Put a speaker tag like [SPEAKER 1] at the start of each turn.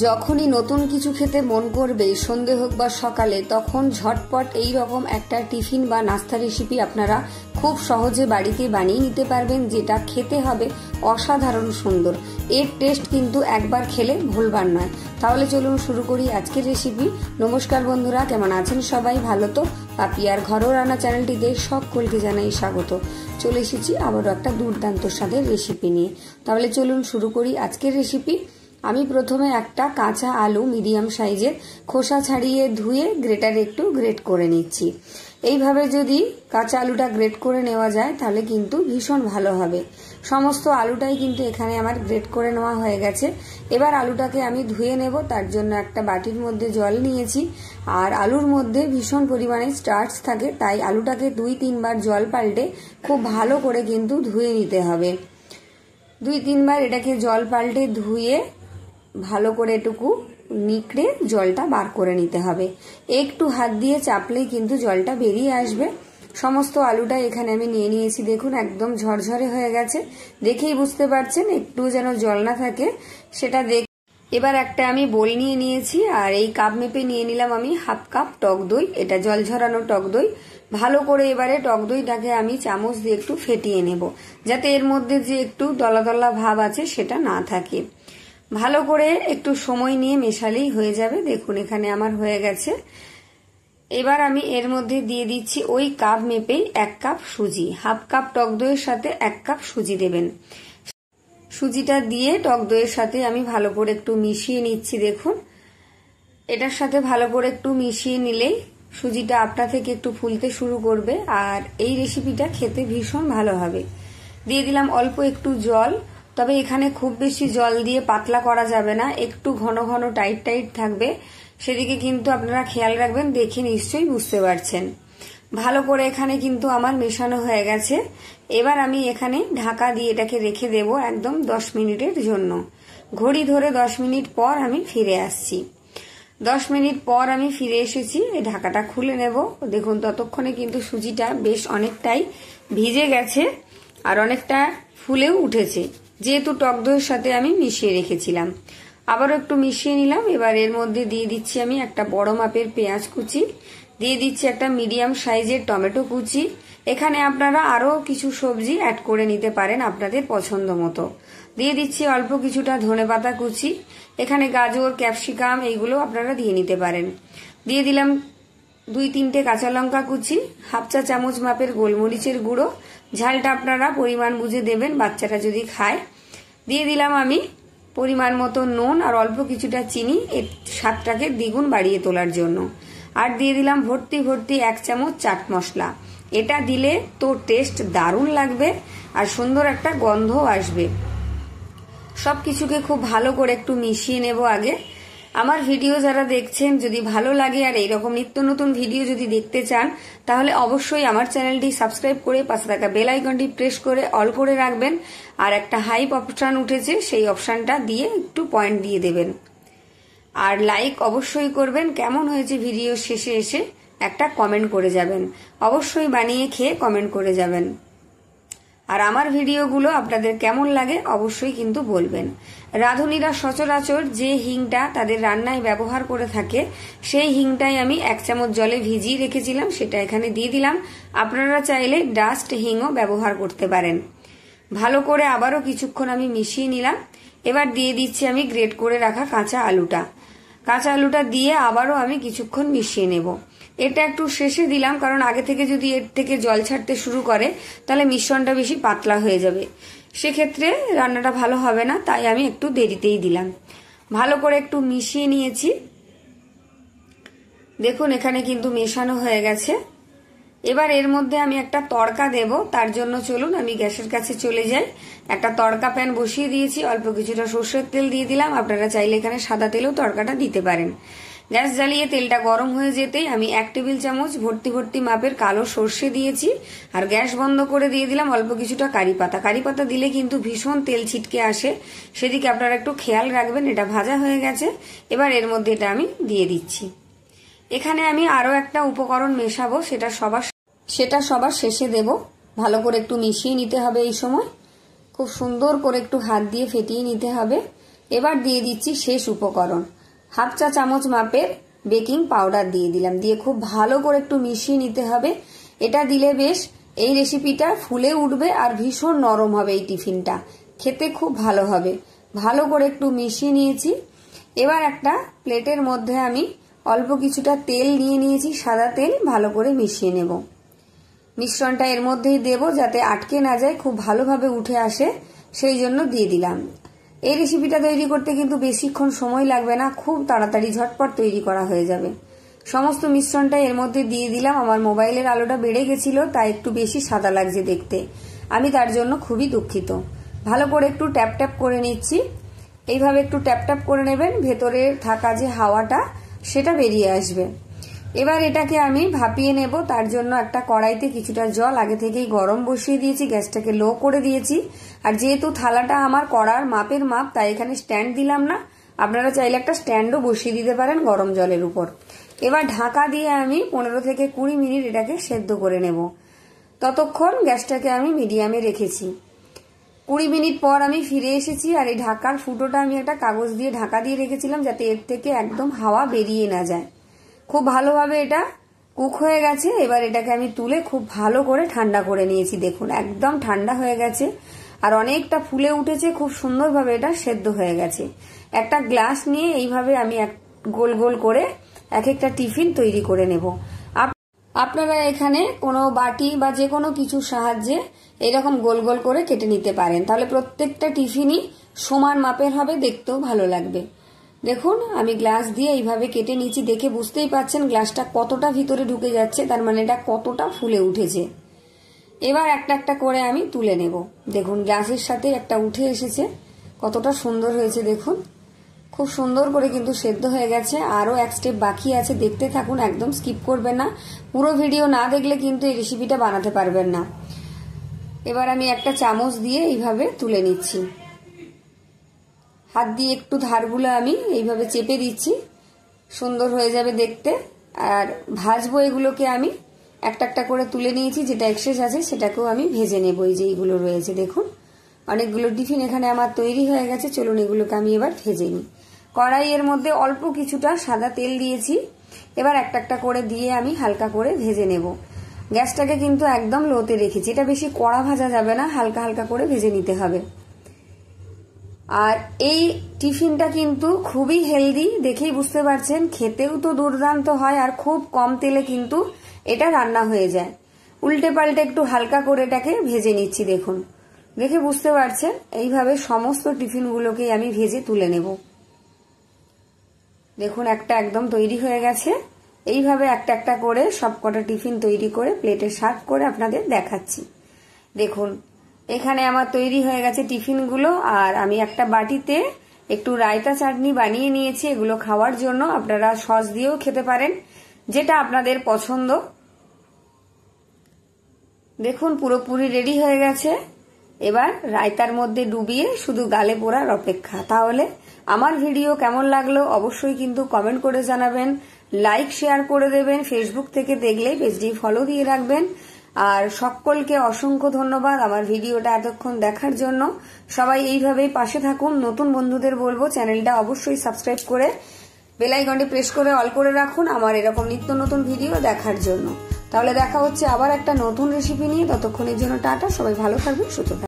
[SPEAKER 1] যখনই নতুন কিছু খেতে মন করবে সন্ধে হোক বা সকালে, তখন ঝটপট এই রকম একটা টিফিন বা নাস্তা রেসিপি আপনারা খুব সহজে বাড়িতে বানিয়ে নিতে পারবেন, যেটা খেতে হবে অসাধারণ সুন্দর। এর টেস্ট কিন্তু একবার খেলে ভুলবার নয়। তাহলে চলুন শুরু করি আজকের রেসিপি। নমস্কার বন্ধুরা, কেমন আছেন সবাই? ভালো তো? পাপিয়ার ঘরোয়া রান্না চ্যানেলটিতে সকলকে জানাই স্বাগত। চলে এসেছি আবারও একটা দুর্দান্ত স্বাদের রেসিপি নিয়ে। তাহলে চলুন শুরু করি আজকের রেসিপি। আমি প্রথমে একটা কাঁচা আলু মিডিয়াম সাইজের খোসা ছাড়িয়ে ধুয়ে গ্রেটারে একটু গ্রেট করে নিচ্ছি। এইভাবে যদি কাঁচা আলুটা গ্রেট করে নেওয়া যায় তাহলে কিন্তু ভীষণ ভালো হবে। সমস্ত আলুটাই কিন্তু এখানে আমার গ্রেট করে নেওয়া হয়ে গেছে। এবার আলুটাকে আমি ধুয়ে নেব। তার জন্য একটা বাটির মধ্যে জল নিয়েছি। আর আলুর মধ্যে ভীষণ পরিমাণে স্টার্চ থাকে, তাই আলুটাকে 2-3 বার জল পাল্টে খুব ভালো করে কিন্তু ধুয়ে নিতে হবে। 2-3 বার এটাকে জল পাল্টে ধুয়ে ভালো করে এটুকু নিকড়ে জলটা বার করে নিতে হবে। একটু হাত দিয়ে চাপলেই কিন্তু জলটা বেরিয়ে আসবে। সমস্ত আলুটা এখানে আমি নিয়ে নিয়েছি। দেখুন একদম ঝরঝরে হয়ে গেছে, দেখেই বুঝতে পারছেন। একটু যেন জল না থাকে সেটা দেখ। এবার একটা আমি বোল নিয়ে নিয়েছি, আর এই কাপ মেপে নিয়ে নিলাম আমি 1/2 কাপ টক দই। এটা জল ঝরানো টক দই। ভালো করে এবারে টক দইটাকে আমি চামচ দিয়ে একটু ফেটিয়ে নেব, যাতে এর মধ্যে যে একটু দলা দলা ভাব আছে সেটা না থাকে। ভালো করে একটু সময় নিয়ে মেশালেই হয়ে যাবে। দেখুন এখানে আমার হয়ে গেছে। এবার আমি এর মধ্যে দিয়ে দিচ্ছি ওই কাপ মেপেই 1 কাপ সুজি। 1/2 কাপ টক দইয়ের সাথে 1 কাপ সুজি দেবেন। সুজিটা দিয়ে টক দইয়ের সাথে আমি ভালো করে একটু মিশিয়ে নিচ্ছি। দেখুন এটার সাথে ভালো করে একটু মিশিয়ে নিলেই সুজিটা আপনা থেকে একটু ফুলতে শুরু করবে, আর এই রেসিপিটা খেতে ভীষণ ভালো হবে। দিয়ে দিলাম অল্প একটু জল। তবে এখানে খুব বেশি জল দিয়ে পাতলা করা যাবে না, একটু ঘন ঘন টাইট টাইট থাকবে, সেদিকে কিন্তু আপনারা খেয়াল রাখবেন। দেখে নিশ্চয়ই বুঝতে পারছেন। ভালো করে এখানে কিন্তু আমার মেশানো হয়ে গেছে। এবার আমি এখানে ঢাকা দিয়ে এটাকে রেখে দেব একদম 10 মিনিটের জন্য। ঘড়ি ধরে 10 মিনিট পর আমি ফিরে আসছি। 10 মিনিট পর আমি ফিরে এসেছি। এই ঢাকাটা খুলে নেব। দেখুন ততক্ষণে কিন্তু সুজিটা বেশ অনেকটাই ভিজে গেছে আর অনেকটা ফুলেও উঠেছে, যেহেতু টক দইয়ের সাথে আমি মিশিয়ে রেখেছিলাম। আবারও একটু মিশিয়ে নিলাম। এবার এর মধ্যে দিয়ে দিচ্ছি আমি একটা বড় মাপের পেঁয়াজ কুচি, দিয়ে দিচ্ছি একটা মিডিয়াম সাইজের টমেটো কুচি। এখানে আপনারা আরো কিছু সবজি অ্যাড করে নিতে পারেন আপনাদের পছন্দ মতো। দিয়ে দিচ্ছি অল্প কিছুটা ধনেপাতা কুচি। এখানে গাজর, ক্যাপসিকাম এইগুলো আপনারা দিয়ে নিতে পারেন। দিয়ে দিলাম 2-3টে কাঁচা লঙ্কা কুচি, 1/2 চা চামচ মাপের গোলমরিচের গুঁড়ো। ঝালটা আপনারা পরিমাণ বুঝে দেবেন, বাচ্চারা যদি খায়। দিয়ে দিলাম আমি পরিমাণ মতো নুন আর অল্প কিছুটা চিনি, এর স্বাদটাকে দ্বিগুণ বাড়িয়ে তোলার জন্য। আর দিয়ে দিলাম ভর্তি ভর্তি 1 চামচ চাট মশলা। এটা দিলে তো টেস্ট দারুণ লাগবে আর সুন্দর একটা গন্ধও আসবে। সবকিছুকে খুব ভালো করে একটু মিশিয়ে নেব আগে। আমার ভিডিও যারা দেখছেন যদি ভালো লাগে আর এইরকম নিত্য নতুন ভিডিও যদি দেখতে চান, তাহলে অবশ্যই আমার চ্যানেলটি সাবস্ক্রাইব করে পাশে থাকা বেল আইকনটি প্রেস করে অল করে রাখবেন। আর একটা হাইপ অপশন উঠেছে, সেই অপশনটা দিয়ে একটু পয়েন্ট দিয়ে দেবেন। আর লাইক অবশ্যই করবেন। কেমন হয়েছে ভিডিও শেষে এসে একটা কমেন্ট করে যাবেন। অবশ্যই বানিয়ে খেয়ে কমেন্ট করে যাবেন। আর আমার ভিডিওগুলো আপনাদের কেমন লাগে অবশ্যই কিন্তু বলবেন। রাঁধুনিরা সচরাচর যে হিংটা তাদের রান্নায় ব্যবহার করে থাকে, সেই হিংটাই আমি 1 চামচ জলে ভিজিয়ে রেখেছিলাম, সেটা এখানে দিয়ে দিলাম। আপনারা চাইলে ডাস্ট হিংও ব্যবহার করতে পারেন। ভালো করে আবারও কিছুক্ষণ আমি মিশিয়ে নিলাম। এবার দিয়ে দিচ্ছি আমি গ্রেট করে রাখা কাঁচা আলুটা। কাঁচা আলুটা দিয়ে আবারও আমি কিছুক্ষণ মিশিয়ে নেব। এটা একটু শেষে দিলাম, কারণ আগে থেকে যদি এর থেকে জল ছাড়তে শুরু করে তাহলে মিশ্রণটা বেশি পাতলা হয়ে যাবে, সেক্ষেত্রে রান্নাটা ভালো হবে না, তাই আমি একটু দেরিতেই দিলাম। ভালো করে একটু মিশিয়ে নিয়েছি। দেখুন এখানে কিন্তু মেশানো হয়ে গেছে। এবার এর মধ্যে আমি একটা তড়কা দেব। তার জন্য চলুন আমি গ্যাসের কাছে চলে যাই। একটা তড়কা প্যান বসিয়ে দিয়েছি, অল্প কিছুটা সর্ষের তেল দিয়ে দিলাম। আপনারা চাইলে এখানে সাদা তেলেও তড়কাটা দিতে পারেন। গ্যাস জ্বালিয়ে তেলটা গরম হয়ে যেতেই আমি 1 টেবিল চামচ ভর্তি ভর্তি মাপের কালো সর্ষে দিয়েছি, আর গ্যাস বন্ধ করে দিয়ে দিলাম অল্প কিছুটা কারি পাতা। কারি পাতা দিলে কিন্তু ভীষণ তেল ছিটকে আসে, সেদিকে আপনারা একটু খেয়াল রাখবেন। এটা ভাজা হয়ে গেছে। এবার এর মধ্যে এটা আমি দিয়ে দিচ্ছি। এখানে আমি আরো একটা উপকরণ মেশাবো, সেটা সবার শেষে দেব। ভালো করে একটু মিশিয়ে নিতে হবে। এই সময় খুব সুন্দর করে একটু হাত দিয়ে ফেটিয়ে নিতে হবে। এবার দিয়ে দিচ্ছি শেষ উপকরণ, হাফ চা চামচ মাপের বেকিং পাউডার দিয়ে দিলাম। দিয়ে খুব ভালো করে একটু মিশিয়ে নিতে হবে। এটা দিলে বেশ এই রেসিপিটা ফুলে উঠবে আর ভীষণ নরম হবে। এই টিফিনটা খেতে খুব ভালো হবে। ভালো করে একটু মিশিয়ে নিয়েছি। এবার একটা প্লেটের মধ্যে আমি অল্প কিছুটা তেল নিয়ে নিয়েছি, সাদা তেল, ভালো করে মিশিয়ে নেব। মিশ্রণটা এর মধ্যেই দেব যাতে আটকে না যায়, খুব ভালোভাবে উঠে আসে, সেই জন্য দিয়ে দিলাম। এই রেসিপিটা তৈরি করতে কিন্তু বেশিক্ষণ সময় লাগবে না, খুব তাড়াতাড়ি ঝটপট তৈরি করা হয়ে যাবে। সমস্ত মিশ্রণটা এর মধ্যে দিয়ে দিলাম। আমার মোবাইলের আলোটা বেড়ে গেছিল, তাই একটু বেশি সাদা লাগছে দেখতে, আমি তার জন্য খুবই দুঃখিত। ভালো করে একটু ট্যাপ ট্যাপ করে নিচ্ছি। এইভাবে একটু ট্যাপ ট্যাপ করে নেবেন, ভেতরে থাকা যে হাওয়াটা সেটা বেরিয়ে আসবে। এবার এটাকে আমি ভাপিয়ে নেব। তার জন্য একটা কড়াইতে কিছুটা জল আগে থেকেই গরম বসিয়ে দিয়েছি, গ্যাসটাকে লো করে দিয়েছি। আর যেহেতু থালাটা আমার কড়ার মাপের মাপ, তাই এখানে স্ট্যান্ড দিলাম না। আপনারা চাইলে একটা স্ট্যান্ডও বসিয়ে দিতে পারেন গরম জলের উপর। এবার ঢাকা দিয়ে আমি 15 থেকে 20 মিনিট এটাকে সেদ্ধ করে নেব। ততক্ষণ গ্যাসটাকে আমি মিডিয়ামে রেখেছি। 20 মিনিট পর আমি ফিরে এসেছি। আর এই ঢাকার ফুটোটা আমি একটা কাগজ দিয়ে ঢাকা দিয়ে রেখেছিলাম যাতে এর থেকে একদম হাওয়া বেরিয়ে না যায়। খুব ভালোভাবে এটা কুক হয়ে গেছে। এবার এটাকে আমি তুলে খুব ভালো করে ঠান্ডা করে নিয়েছি। দেখুন একদম ঠান্ডা হয়ে গেছে আর অনেকটা ফুলে উঠেছে, খুব সুন্দরভাবে এটা সেদ্ধ হয়ে গেছে। একটা গ্লাস নিয়ে এইভাবে আমি গোল গোল করে এক একটা টিফিন তৈরি করে নেব। আপনারা এখানে কোনো বাটি বা যে কোনো কিছুর সাহায্যে এরকম গোল গোল করে কেটে নিতে পারেন, তাহলে প্রত্যেকটা টিফিনই সমান মাপের হবে, দেখতেও ভালো লাগবে। দেখুন আমি গ্লাস দিয়ে এইভাবে কেটে নিচ্ছি। দেখে বুঝতেই পাচ্ছেন গ্লাসটা কতটা ভিতরে ঢুকে যাচ্ছে, তার মানে এটা কতটা ফুলে উঠেছে। এবার একটা একটা করে আমি তুলে নেব। দেখুন গ্লাসের সাথে একটা উঠে এসেছে, কতটা সুন্দর হয়েছে। দেখুন খুব সুন্দর করে কিন্তু সেদ্ধ হয়ে গেছে। আরও এক স্টেপ বাকি আছে, দেখতে থাকুন, একদম স্কিপ করবেন না। পুরো ভিডিও না দেখলে কিন্তু এই রেসিপিটা বানাতে পারবেন না। এবার আমি একটা চামচ দিয়ে এইভাবে তুলে নিচ্ছি। হাত দিয়ে একটু ধারগুলো আমি এইভাবে চেপে দিচ্ছি, সুন্দর হয়ে যাবে দেখতে। আর ভাজবো এগুলোকে আমি একটা একটা করে তুলে নিয়েছি। যেটা এক্সেস আছে সেটাকেও আমি ভেজে নেব। এই যে এইগুলো রয়েছে, দেখুন অনেকগুলো টিফিন এখানে আমার তৈরি হয়ে গেছে। চলুন এগুলোকে আমি এবার ভেজে নিই। কড়াইয়ের মধ্যে অল্প কিছুটা সাদা তেল দিয়েছি। এবার একটা একটা করে দিয়ে আমি হালকা করে ভেজে নেব। গ্যাসটাকে কিন্তু একদম লোতে রেখেছি, এটা বেশি কড়া ভাজা যাবে না, হালকা হালকা করে ভেজে নিতে হবে। আর এই টিফিনটা কিন্তু খুবই হেলদি, দেখেই বুঝতে পারছেন, খেতেও তো দুর্দান্ত হয় আর খুব কম তেলে কিন্তু এটা রান্না হয়ে যায়। উল্টে পাল্টে একটু হালকা করে এটাকে ভেজে নিচ্ছি। দেখুন দেখে বুঝতে পারছেন, এইভাবে সমস্ত টিফিনগুলোকে আমি ভেজে তুলে নেব। দেখুন একটা একদম তৈরি হয়ে গেছে। এইভাবে একটা একটা করে সবকটা টিফিন তৈরি করে প্লেটে সার্ভ করে আপনাদের দেখাচ্ছি। দেখুন এখানে আমার তৈরি হয়ে গেছে টিফিনগুলো। আর আমি একটা বাটিতে একটু রায়তা চাটনি বানিয়ে নিয়েছি এগুলো খাওয়ার জন্য। আপনারা সস দিয়েও খেতে পারেন, যেটা আপনাদের পছন্দ। দেখুন পুরোপুরি রেডি হয়ে গেছে। এবার রায়তার মধ্যে ডুবিয়ে শুধু গালে পোড়ার অপেক্ষা। তাহলে আমার ভিডিও কেমন লাগলো অবশ্যই কিন্তু কমেন্ট করে জানাবেন, লাইক শেয়ার করে দেবেন। ফেসবুক থেকে দেখলে পেজটি ফলো দিয়ে রাখবেন। আর সকলকে অসংখ্য ধন্যবাদ আমার ভিডিওটা এতক্ষণ দেখার জন্য। সবাই এইভাবেই পাশে থাকুন। নতুন বন্ধুদের বলবো চ্যানেলটা অবশ্যই সাবস্ক্রাইব করে বেল আইকনটি প্রেস করে অল করে রাখুন আমার এরকম নিত্য নতুন ভিডিও দেখার জন্য। তাহলে দেখা হচ্ছে আবার একটা নতুন রেসিপি নিয়ে। ততক্ষণের জন্য টাটা, সবাই ভালো থাকবেন, সুস্থ থাকবেন।